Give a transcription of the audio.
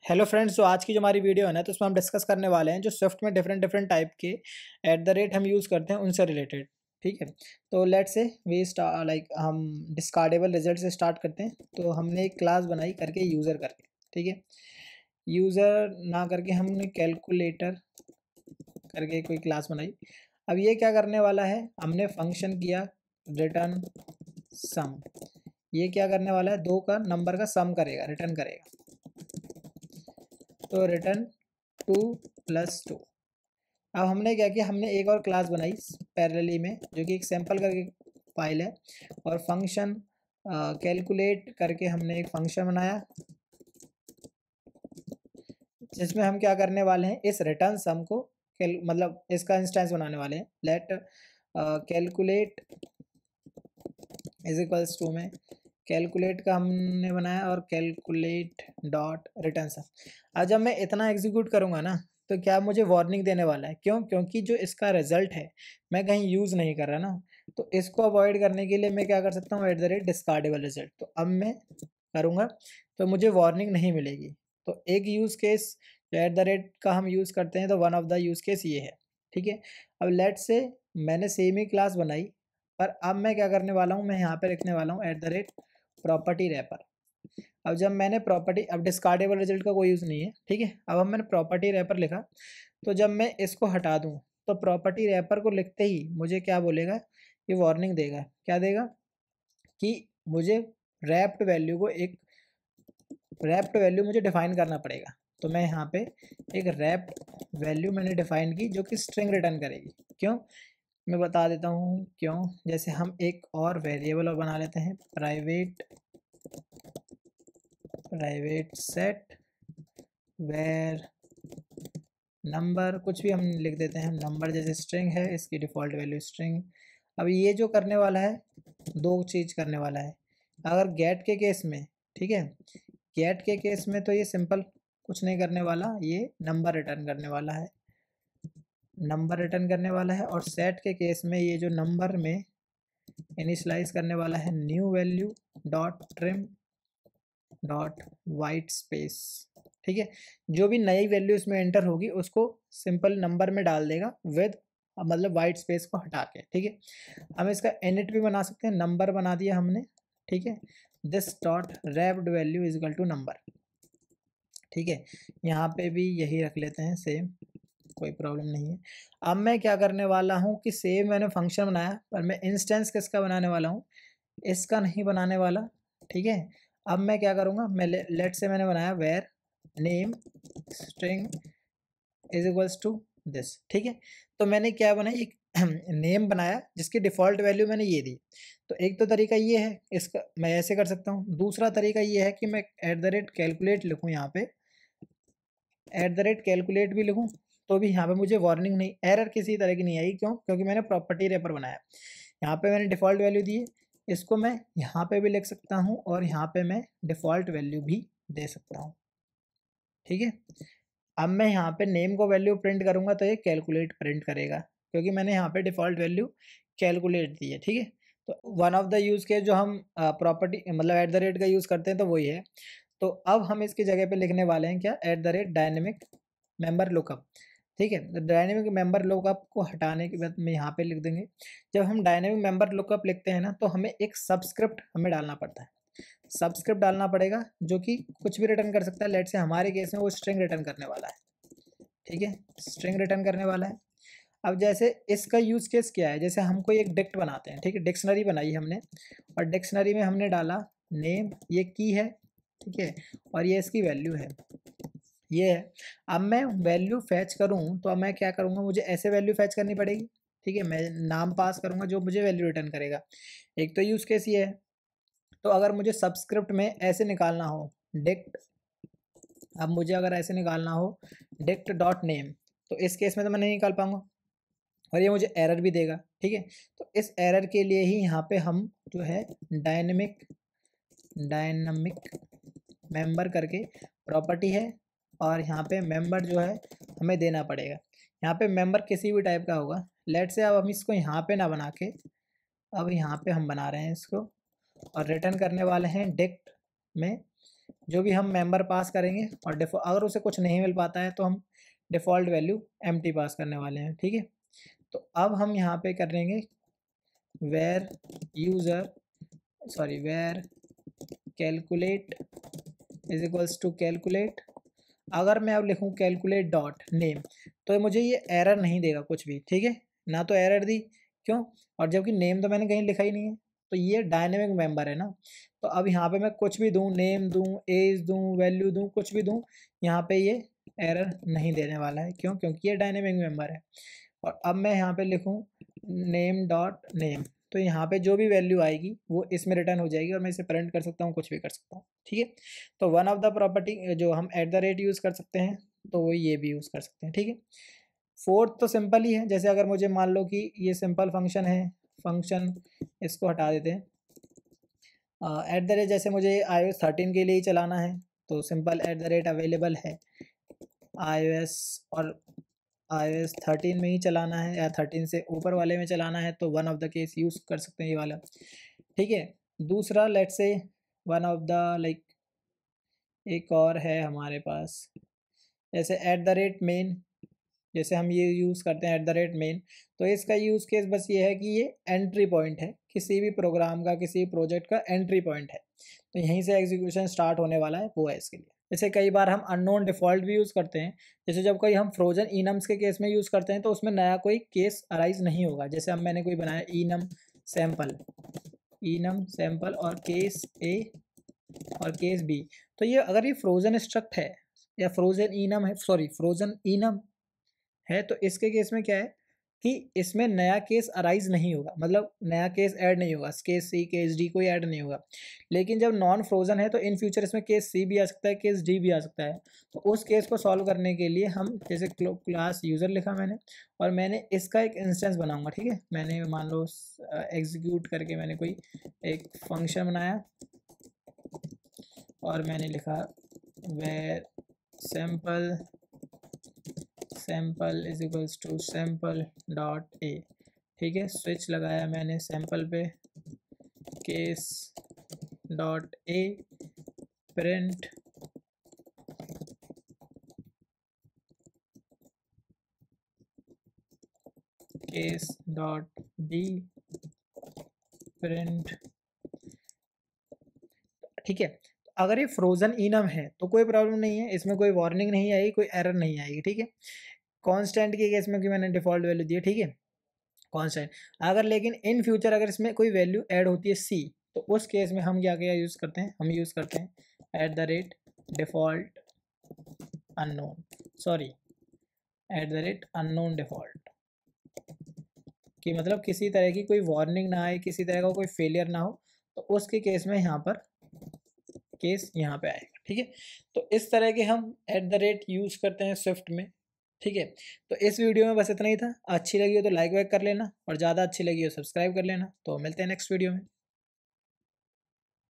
Hello friends, तो आज की जो हमारी वीडियो है ना, तो उसमें हम डिस्कस करने वाले हैं जो स्विफ्ट में डिफरेंट डिफरेंट टाइप के एट द रेट हम यूज़ करते हैं उनसे रिलेटेड। ठीक है, तो लेट्स से वी लाइक हम डिस्कार्डेबल रिजल्ट से स्टार्ट करते हैं। तो हमने एक क्लास बनाई करके यूज़र करके, ठीक है, यूज़र ना करके हमने कैलकुलेटर करके कोई क्लास बनाई। अब ये क्या करने वाला है, हमने फंक्शन किया रिटर्न सम। ये क्या करने वाला है, दो का नंबर का सम करेगा, रिटर्न करेगा। तो रिटर्न 2+2। अब हमने क्या किया, हमने एक और क्लास बनाई पैरेलली में, जो कि एक सैम्पल करके फाइल है, और फंक्शन कैलकुलेट करके हमने एक फंक्शन बनाया जिसमें हम क्या करने वाले हैं, इस रिटर्न सम को मतलब इसका इंस्टेंस बनाने वाले हैं। Let calculate is equals to में कैलकुलेट का हमने बनाया और कैलकुलेट डॉट रिटर्न सम। अब जब मैं इतना एग्जीक्यूट करूँगा ना, तो क्या मुझे वार्निंग देने वाला है, क्यों? क्योंकि जो इसका रिजल्ट है मैं कहीं यूज़ नहीं कर रहा ना, तो इसको अवॉइड करने के लिए मैं क्या कर सकता हूँ, एट द रेट डिस्कार्डेबल रिजल्ट। तो अब मैं करूँगा तो मुझे वार्निंग नहीं मिलेगी। तो एक यूज़ केस जो एट द रेट का हम यूज़ करते हैं, तो one of the use case ये है। ठीक है, अब लेट से मैंने सेम ही क्लास बनाई, पर अब मैं क्या करने वाला हूँ, मैं यहाँ पे लिखने वाला हूँ at the rate property wrapper. अब जब मैंने प्रॉपर्टी, अब डिस्कार्डेबल रिजल्ट का कोई यूज़ नहीं है, ठीक है। अब मैंने प्रॉपर्टी रैपर लिखा, तो जब मैं इसको हटा दूँ तो प्रॉपर्टी रैपर को लिखते ही मुझे क्या बोलेगा, ये वार्निंग देगा। क्या देगा कि मुझे रैप्ड वैल्यू को एक रैप्ड वैल्यू मुझे डिफाइन करना पड़ेगा। तो मैं यहाँ पे एक रैप्ड वैल्यू मैंने डिफाइन की जो कि स्ट्रिंग रिटर्न करेगी। क्यों, मैं बता देता हूँ क्यों। जैसे हम एक और वेरिएबल और बना लेते हैं, प्राइवेट सेट वेर नंबर, कुछ भी हम लिख देते हैं, नंबर जैसे स्ट्रिंग है, इसकी डिफ़ॉल्ट वैल्यू स्ट्रिंग। अब ये जो करने वाला है, दो चीज़ करने वाला है। अगर गेट के केस में, ठीक है, गेट के केस में तो ये सिंपल कुछ नहीं करने वाला, ये नंबर रिटर्न करने वाला है, नंबर रिटर्न करने वाला है। और सेट के केस में ये जो नंबर में इनिशलाइज करने वाला है, new value dot trim dot white space. ठीक है, जो भी नई वैल्यू इसमें एंटर होगी उसको सिंपल नंबर में डाल देगा विद, मतलब वाइट स्पेस को हटा के। ठीक है, हम इसका इनिट भी बना सकते हैं, नंबर बना दिया हमने। ठीक है, this dot wrapped value is equal to number. ठीक है, यहाँ पे भी यही रख लेते हैं सेम, कोई प्रॉब्लम नहीं है। अब मैं क्या करने वाला हूँ कि सेम मैंने फंक्शन बनाया, पर मैं इंस्टेंस किसका बनाने वाला हूँ, इसका नहीं बनाने वाला। ठीक है, अब मैं क्या करूँगा, मैं लेट से मैंने बनाया var name string is equals to this. ठीक है, तो मैंने क्या बनाया, एक नेम बनाया जिसकी डिफ़ॉल्ट वैल्यू मैंने ये दी। तो एक तो तरीका ये है, इसका मैं ऐसे कर सकता हूँ। दूसरा तरीका ये है कि मैं एट द रेट कैलकुलेट लिखूँ, यहाँ पे एट द रेट कैलकुलेट भी लिखूँ, तो भी यहाँ पे मुझे वार्निंग नहीं, एरर किसी तरह की नहीं आई। क्यों? क्योंकि मैंने प्रॉपर्टी रैपर बनाया, यहाँ पे मैंने डिफ़ॉल्ट वैल्यू दी है। इसको मैं यहाँ पे भी लिख सकता हूँ और यहाँ पे मैं डिफ़ॉल्ट वैल्यू भी दे सकता हूँ। ठीक है, अब मैं यहाँ पे नेम को वैल्यू प्रिंट करूँगा तो ये कैलकुलेट प्रिंट करेगा, क्योंकि मैंने यहाँ पे डिफ़ॉल्ट वैल्यू कैलकुलेट दी है। ठीक है, तो वन ऑफ द यूज़ के जो हम प्रॉपर्टी मतलब एट द रेट का यूज़ करते हैं, तो वही है। तो अब हम इसकी जगह पे लिखने वाले हैं क्या, eight the rate dynamic member lookup. ठीक है, तो डायनेमिक मेंबर लुकअप को हटाने के बाद में यहाँ पे लिख देंगे, जब हम डायनेमिक मेंबर लुकअप लिखते हैं ना, तो हमें एक सबस्क्रिप्ट हमें डालना पड़ता है। सबस्क्रिप्ट डालना पड़ेगा जो कि कुछ भी रिटर्न कर सकता है। लेट से हमारे केस में वो स्ट्रिंग रिटर्न करने वाला है। ठीक है, स्ट्रिंग रिटर्न करने वाला है। अब जैसे इसका यूज़ केस क्या है, जैसे हम कोई एक डिक्ट बनाते हैं, ठीक है, डिक्शनरी बनाई हमने, और डिक्शनरी में हमने डाला नेम, ये की है, ठीक है, और ये इसकी वैल्यू है, ये है। अब मैं वैल्यू फैच करूँ तो अब मैं क्या करूँगा, मुझे ऐसे वैल्यू फैच करनी पड़ेगी। ठीक है, मैं नाम पास करूँगा जो मुझे वैल्यू रिटर्न करेगा। एक तो यूज़ केस ये है। तो अगर मुझे सबस्क्रिप्ट में ऐसे निकालना हो डिक्ट, अब मुझे अगर ऐसे निकालना हो डिक्ट डॉट नेम, तो इस केस में तो मैं नहीं निकाल पाऊंगा और ये मुझे एरर भी देगा। ठीक है, तो इस एरर के लिए ही यहाँ पे हम जो है डायनेमिक मेंबर करके प्रॉपर्टी है, और यहाँ पे मेंबर जो है हमें देना पड़ेगा। यहाँ पे मेंबर किसी भी टाइप का होगा। लेट से अब हम इसको यहाँ पे ना बना के, अब यहाँ पे हम बना रहे हैं इसको, और रिटर्न करने वाले हैं डिक्ट में जो भी हम मेंबर पास करेंगे और अगर उसे कुछ नहीं मिल पाता है तो हम डिफ़ॉल्ट वैल्यू एम्प्टी पास करने वाले हैं, ठीक है। तो अब हम यहाँ पे करेंगे var calculate is equals to calculate. अगर मैं अब लिखूँ कैलकुलेट डॉट नेम तो मुझे ये एरर नहीं देगा कुछ भी, ठीक है, ना तो एरर दी, क्यों, और जबकि नेम तो मैंने कहीं लिखा ही नहीं है, तो ये डायनेमिक मेंबर है ना। तो अब यहाँ पे मैं कुछ भी दूँ, नेम दूँ, एज दूँ, वैल्यू दूँ, कुछ भी दूँ, यहाँ पे ये एरर नहीं देने वाला है, क्यों, क्योंकि ये डायनेमिक मेंबर है। और अब मैं यहाँ पे लिखूँ नेम डॉट नेम, तो यहाँ पे जो भी वैल्यू आएगी वो इसमें रिटर्न हो जाएगी और मैं इसे प्रिंट कर सकता हूँ, कुछ भी कर सकता हूँ, ठीक है। तो वन ऑफ द प्रॉपर्टी जो हम @ यूज़ कर सकते हैं तो वो ये भी यूज़ कर सकते हैं, ठीक है। फोर्थ तो सिंपल ही है, जैसे अगर मुझे मान लो कि ये सिंपल फंक्शन है, फंक्शन इसको हटा देते हैं, @ जैसे मुझे iOS 13 के लिए ही चलाना है तो सिंपल @ अवेलेबल है iOS, और iOS 13 में ही चलाना है या 13 से ऊपर वाले में चलाना है तो one of the case use कर सकते हैं ये वाला, ठीक है। दूसरा let's say one of the like एक और है हमारे पास, जैसे @main, जैसे हम ये यूज़ करते हैं @main, तो इसका यूज़ केस बस ये है कि ये एंट्री पॉइंट है किसी भी प्रोग्राम का, किसी प्रोजेक्ट का एंट्री पॉइंट है, तो यहीं से एग्जीक्यूशन स्टार्ट होने वाला है, वो है इसके लिए। जैसे कई बार हम अननोन डिफ़ॉल्ट भी यूज़ करते हैं, जैसे जब कोई हम फ्रोजन इनम्स के केस में यूज़ करते हैं तो उसमें नया कोई केस अराइज नहीं होगा। जैसे अब मैंने कोई बनाया इनम सैम्पल और केस ए और केस बी, तो ये अगर ये फ्रोजन स्ट्रक्ट है या फ्रोजन इनम है तो इसके केस में क्या है कि इसमें नया केस अराइज नहीं होगा, मतलब नया केस ऐड नहीं होगा, केस सी केस डी कोई ऐड नहीं होगा। लेकिन जब नॉन फ्रोजन है तो इन फ्यूचर इसमें केस सी भी आ सकता है, केस डी भी आ सकता है। तो उस केस को सॉल्व करने के लिए हम जैसे क्लास यूज़र लिखा मैंने और मैंने इसका एक इंस्टेंस बनाऊंगा, ठीक है। मैंने मान लो एग्जीक्यूट करके मैंने कोई एक फंक्शन बनाया और मैंने लिखा var sample is equals to sample dot A, ठीक है। स्विच लगाया मैंने सैम्पल पे, case dot A print case dot B print, ठीक है। अगर ये फ्रोजन इनम है तो कोई प्रॉब्लम नहीं है, इसमें कोई वार्निंग नहीं आएगी, कोई एरर नहीं आएगी, ठीक है। कांस्टेंट के केस में कि मैंने डिफ़ॉल्ट वैल्यू दी है, ठीक है, कांस्टेंट। अगर लेकिन इन फ्यूचर अगर इसमें कोई वैल्यू ऐड होती है सी, तो उस केस में हम क्या क्या यूज़ करते हैं, हम यूज़ करते हैं @default अननोन @unknown default, कि मतलब किसी तरह की कोई वार्निंग ना आए, किसी तरह का कोई फेलियर ना हो, तो उसके केस में यहाँ पर केस यहाँ पे आएगा, ठीक है। तो इस तरह के हम यूज़ करते हैं स्विफ्ट में, ठीक है। तो इस वीडियो में बस इतना ही था। अच्छी लगी हो तो लाइक वाइक कर लेना और ज़्यादा अच्छी लगी हो सब्सक्राइब कर लेना। तो मिलते हैं नेक्स्ट वीडियो में।